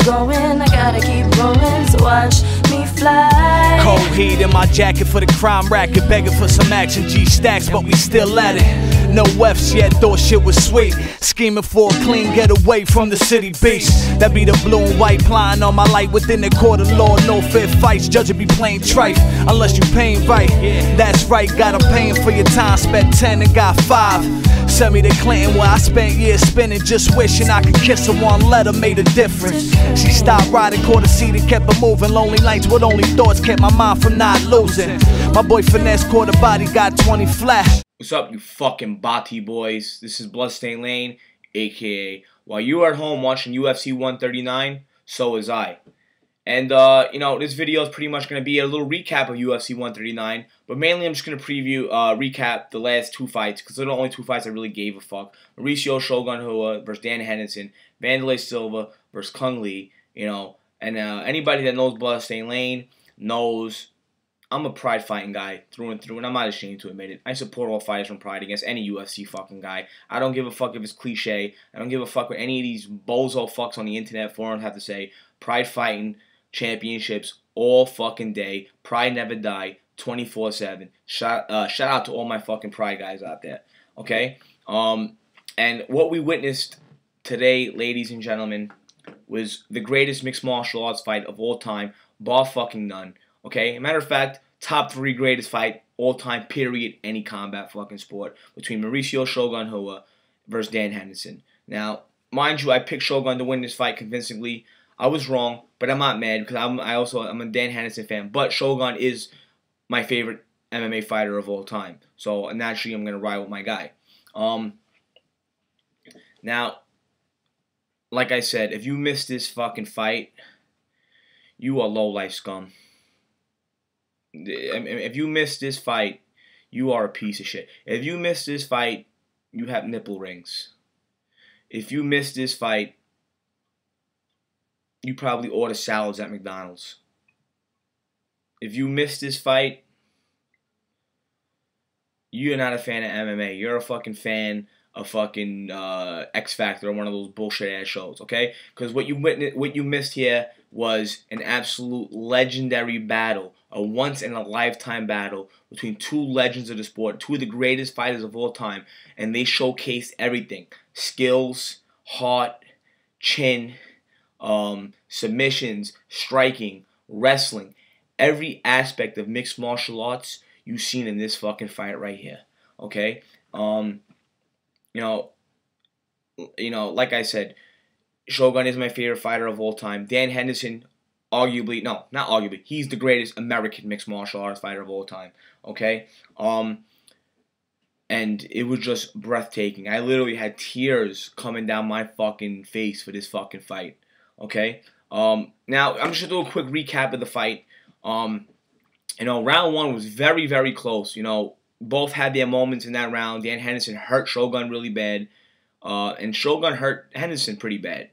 going, I gotta keep rolling, so watch me fly. Cold heat in my jacket for the crime racket, begging for some action, G-stacks, but we still at it. No F's yet, thought shit was sweet. Scheming for a clean getaway from the city beast. That be the blue and white, plying on my light within the court of law. No fair fights, judge be playing trife unless you paying right. That's right, got a paying for your time. Spent 10 and got 5. Send me to Clinton where I spent years spinning, just wishing I could kiss her. One letter made a difference. She stopped riding, caught a seat and kept her moving. Lonely nights with only thoughts kept my mind from not losing. My boy Finesse caught a body, got 20 flat. What's up, you fucking Bati boys? This is Bloodstain Lane, aka while you are at home watching UFC 139, so is I. And, you know, this video is pretty much going to be a little recap of UFC 139, but mainly I'm just going to recap the last 2 fights, because they're the only 2 fights I really gave a fuck. Mauricio Shogun Rua versus Henderson, Wanderlei Silva versus Cung, you know, and anybody that knows Bloodstain Lane knows I'm a pride fighting guy through and through, and I'm not ashamed to admit it. I support all fighters from pride against any UFC fucking guy. I don't give a fuck if it's cliche. I don't give a fuck what any of these bozo fucks on the internet forums have to say. Pride fighting championships all fucking day. Pride never die. 24/7. Shout out to all my fucking pride guys out there. Okay? And what we witnessed today, ladies and gentlemen, was the greatest mixed martial arts fight of all time, bar fucking none. Okay? Matter of fact, top 3 greatest fight all time, period, any combat fucking sport, between Mauricio Shogun Rua versus Henderson. Now, mind you, I picked Shogun to win this fight convincingly. I was wrong, but I'm not mad because I'm a Henderson fan. But Shogun is my favorite MMA fighter of all time, so naturally I'm gonna ride with my guy. Now, like I said, if you missed this fucking fight, you are low life scum. If you missed this fight, you are a piece of shit. If you missed this fight, you have nipple rings. If you missed this fight, you probably order salads at McDonald's. If you missed this fight, you're not a fan of MMA. You're a fucking fan of fucking X Factor or one of those bullshit ass shows, okay? Because what you missed here was an absolute legendary battle, a once in a lifetime battle between 2 legends of the sport, 2 of the greatest fighters of all time, and they showcased everything: skills, heart, chin, submissions, striking, wrestling, every aspect of mixed martial arts you've seen in this fucking fight right here. Okay, you know, like I said, Shogun is my favorite fighter of all time. Henderson, arguably, no, not arguably, he's the greatest American mixed martial arts fighter of all time. Okay, and it was just breathtaking. I literally had tears coming down my fucking face for this fucking fight. Okay, now I'm just gonna do a quick recap of the fight. You know, round 1 was very, very close. You know, both had their moments in that round. Henderson hurt Shogun really bad, and Shogun hurt Henderson pretty bad.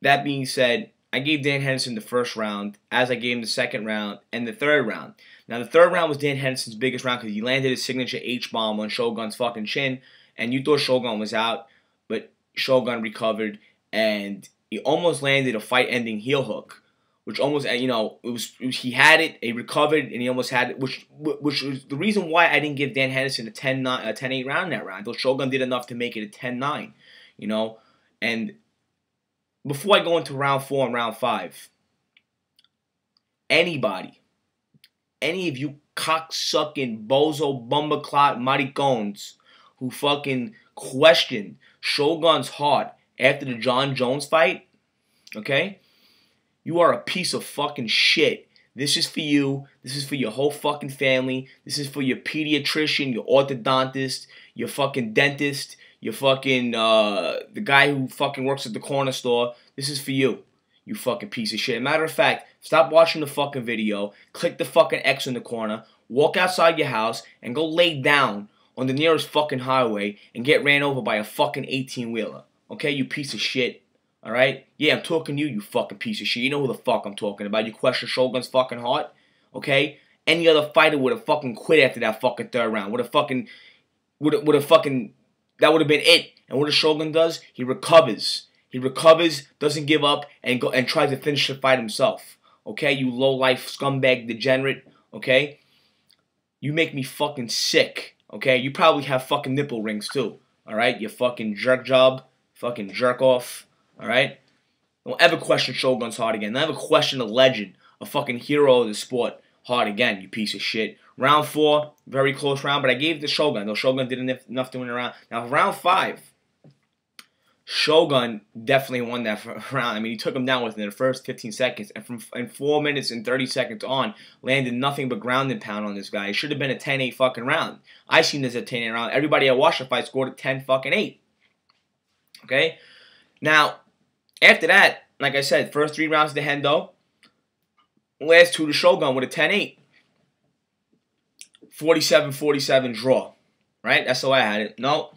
That being said, I gave Henderson the first round, as I gave him the second round and the third round. Now, the third round was Henderson's biggest round because he landed his signature H-bomb on Shogun's fucking chin, and you thought Shogun was out, but Shogun recovered, and he almost landed a fight-ending heel hook, which almost, you know, he had it, he recovered, and he almost had it, which was the reason why I didn't give Henderson a 10-8 round in that round. I thought Shogun did enough to make it a 10-9, you know. And before I go into round 4 and round 5, any of you cocksucking bozo bumbleclot maricones who fucking questioned Shogun's heart after the John Jones fight, okay? You are a piece of fucking shit. This is for you. This is for your whole fucking family. This is for your pediatrician, your orthodontist, your fucking dentist, your fucking, the guy who fucking works at the corner store. This is for you, you fucking piece of shit. Matter of fact, stop watching the fucking video, click the fucking X in the corner, walk outside your house, and go lay down on the nearest fucking highway and get ran over by a fucking 18-wheeler. Okay, you piece of shit. Alright? Yeah, I'm talking to you, you fucking piece of shit. You know who the fuck I'm talking about. You question Shogun's fucking heart? Okay? Any other fighter would have fucking quit after that fucking third round. Would have fucking, that would have been it. And what a Shogun does, he recovers. He recovers, doesn't give up, and tries to finish the fight himself. Okay, you low-life scumbag degenerate. Okay, you make me fucking sick. Okay, you probably have fucking nipple rings too. All right, you fucking jerk job, fucking jerk off. All right, don't ever question Shogun's heart again. Don't ever question the legend, a fucking hero of the sport, hard again. You piece of shit. Round 4, very close round, but I gave it to Shogun. Though Shogun did enough to win the round. Now round 5. Shogun definitely won that round. I mean, he took him down within the first 15 seconds, and from 4 minutes and 30 seconds on, landed nothing but ground and pound on this guy. It should have been a 10-8 fucking round. I seen this as a 10-8 round. Everybody at watched the fight scored at 10 fucking 8. Okay? Now, after that, like I said, first 3 rounds to Hendo, last 2 to Shogun with a 10-8. 47-47 draw. Right? That's how I had it. No.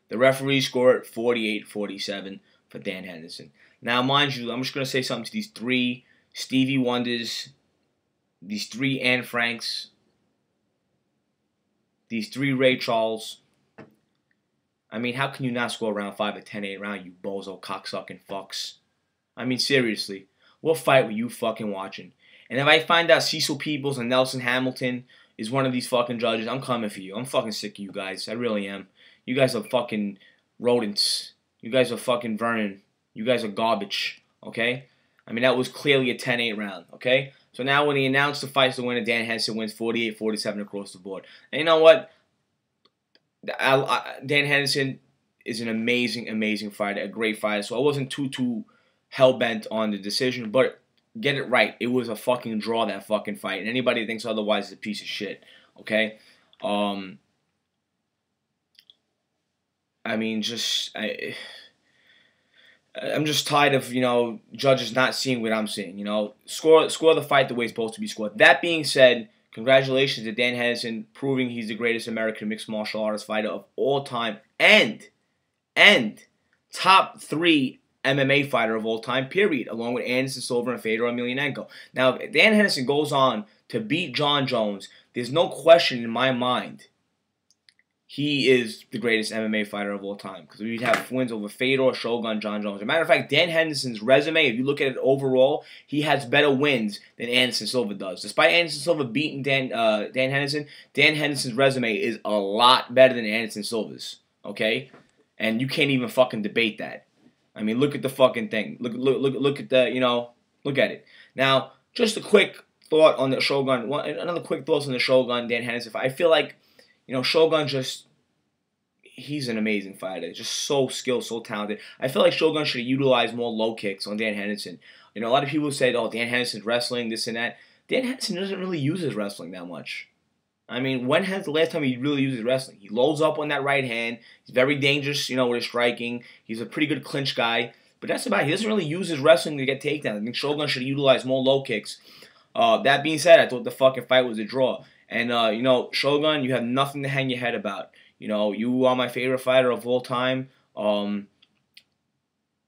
The referee scored 48-47 for Dan Henderson. Now, mind you, I'm just going to say something to these 3 Stevie Wonders, these 3 Anne Franks, these 3 Ray Charles. I mean, how can you not score round 5 at 10-8 round, you bozo cocksucking fucks? I mean, seriously, what fight were you fucking watching? And if I find out Cecil Peoples and Nelson Hamilton is one of these fucking judges, I'm coming for you. I'm fucking sick of you guys. I really am. You guys are fucking rodents. You guys are fucking vermin. You guys are garbage, okay? I mean, that was clearly a 10-8 round, okay? So now when he announced the fight's the winner, Dan Henderson wins 48-47 across the board. And you know what? Dan Henderson is an amazing, amazing fighter, a great fighter. So I wasn't too hell-bent on the decision, but get it right. It was a fucking draw, that fucking fight. And anybody that thinks otherwise is a piece of shit, okay? I mean, I'm just tired of, judges not seeing what I'm seeing, Score the fight the way it's supposed to be scored. That being said, congratulations to Dan Henderson, proving he's the greatest American mixed martial artist fighter of all time, and top 3 MMA fighter of all time, period, along with Anderson Silva and Fedor Emelianenko. Now, if Dan Henderson goes on to beat John Jones, there's no question in my mind he is the greatest MMA fighter of all time, because we'd have wins over Fedor, Shogun, John Jones. As a matter of fact, Dan Henderson's resume, if you look at it overall, he has better wins than Anderson Silva does. Despite Anderson Silva beating Dan Henderson, Dan Henderson's resume is a lot better than Anderson Silva's, okay? And you can't even fucking debate that. I mean, look at the fucking thing. Look at the, look at it. Now, just a quick thought on the Shogun. Another quick thought on the Shogun, Dan Henderson. I feel like, Shogun he's an amazing fighter. Just so skilled, so talented. I feel like Shogun should have utilized more low kicks on Dan Henderson. A lot of people say, oh, Dan Henderson's wrestling, this and that. Dan Henderson doesn't really use his wrestling that much. I mean, when has the last time he really used his wrestling? He loads up on that right hand. He's very dangerous, with his striking. He's a pretty good clinch guy. But that's about it. He doesn't really use his wrestling to get takedowns. I think Shogun should have utilized more low kicks. That being said, I thought the fucking fight was a draw. And, Shogun, you have nothing to hang your head about. You are my favorite fighter of all time.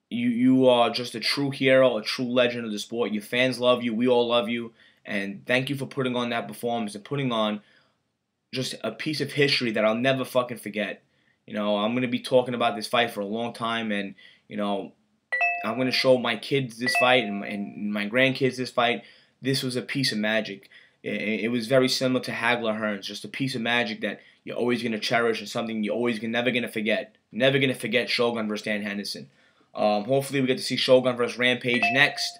You are just a true hero, a true legend of the sport. Your fans love you. We all love you. And thank you for putting on that performance and putting on just a piece of history that I'll never fucking forget. I'm going to be talking about this fight for a long time. And, I'm going to show my kids this fight and my grandkids this fight. This was a piece of magic. It was very similar to Hagler Hearns, just a piece of magic that you're always going to cherish and something you're never going to forget. Never going to forget Shogun versus Dan Henderson. Hopefully we get to see Shogun versus Rampage next.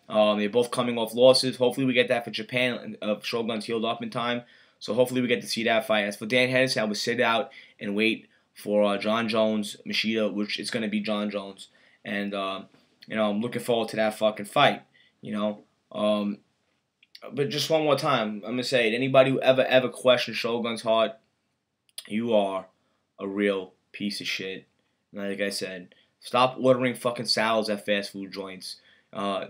They're both coming off losses. Hopefully we get that for Japan if Shogun's healed up in time. So hopefully we get to see that fight. As for Dan Henderson, I would sit out and wait for John Jones, Machida, which is going to be John Jones. And, I'm looking forward to that fucking fight, But just one more time, I'm going to say it. Anybody who ever questions Shogun's heart, you are a real piece of shit. Like I said, stop ordering fucking salads at fast food joints.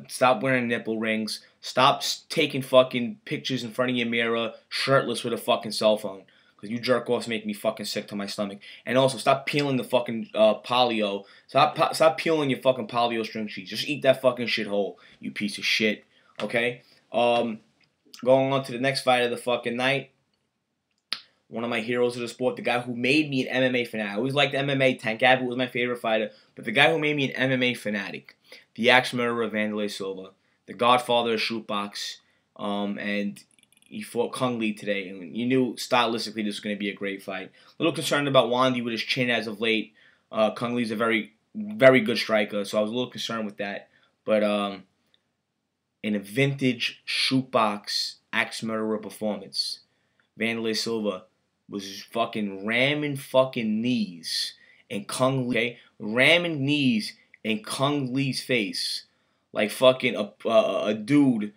Stop wearing nipple rings. Stop taking fucking pictures in front of your mirror shirtless with a fucking cell phone. Because you jerk-offs make me fucking sick to my stomach. And also, stop peeling the fucking polio. Stop peeling your fucking polio string cheese. Just eat that fucking shit whole, you piece of shit. Okay? Going on to the next fight of the fucking night. one of my heroes of the sport, the guy who made me an MMA fanatic. I always liked MMA. Tank Abbott was my favorite fighter, but the guy who made me an MMA fanatic, the axe murderer Wanderlei Silva, the godfather of shootbox, and he fought Cung today, and you knew stylistically this was going to be a great fight. A little concerned about Wandy with his chin as of late. Cung Lee's a very, very good striker, so I was a little concerned with that. But in a vintage shootbox axe murderer performance, Wanderlei Silva was fucking ramming fucking knees in Cung Lee, okay? Ramming knees in Cung Lee's face like fucking a dude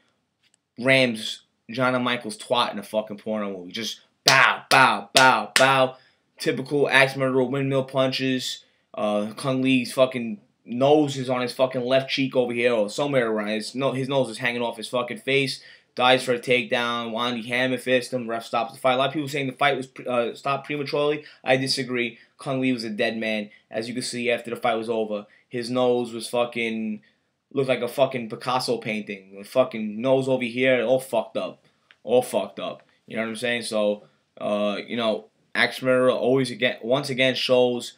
rams John Michael's twat in a fucking porno movie. Just bow, bow, bow, bow. Typical axe murderer windmill punches. Cung Lee's fucking nose is on his fucking left cheek over here or somewhere around. His nose is hanging off his fucking face. Dies for a takedown. Wandy hammer fist him. Ref stops the fight. A lot of people saying the fight was stopped prematurely. I disagree. Cung Lee was a dead man. As you can see after the fight was over, his nose was fucking looked like a fucking Picasso painting. The fucking nose over here, all fucked up. All fucked up. You know what I'm saying? So, you know, axe murderer once again shows,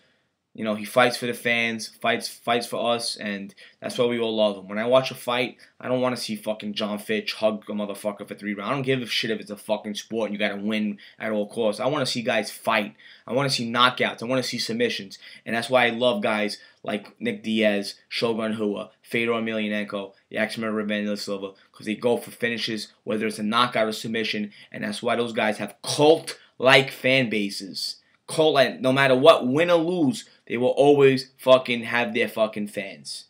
you know, he fights for the fans, fights for us, and that's why we all love him. When I watch a fight, I don't want to see fucking John Fitch hug a motherfucker for 3 rounds. I don't give a shit if it's a fucking sport and you gotta win at all costs. I want to see guys fight. I want to see knockouts. I want to see submissions. And that's why I love guys like Nick Diaz, Shogun Rua, Fedor Emelianenko, the axe murderer Wanderlei Silva, because they go for finishes, whether it's a knockout or submission, and that's why those guys have cult-like fan bases. Cult-like, no matter what, win or lose, they will always fucking have their fucking fans.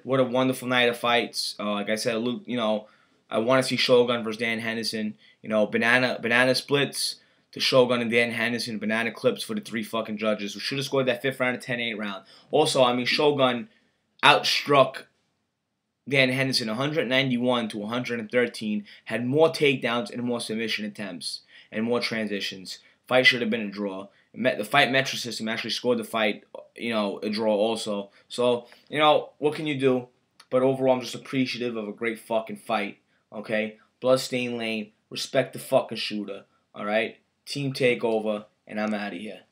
What a wonderful night of fights. Like I said, you know, I want to see Shogun versus Dan Henderson. You know, banana splits to Shogun and Dan Henderson. Banana clips for the 3 fucking judges who should have scored that 5th round of 10-8 round. Also, I mean, Shogun outstruck Dan Henderson 191 to 113, had more takedowns and more submission attempts and more transitions. Fight should have been a draw. The fight metric system actually scored the fight, you know, a draw also. So, you know, what can you do? But overall, I'm just appreciative of a great fucking fight, okay? Bloodstain Lane, respect the fucking shooter, all right? Team takeover, and I'm out of here.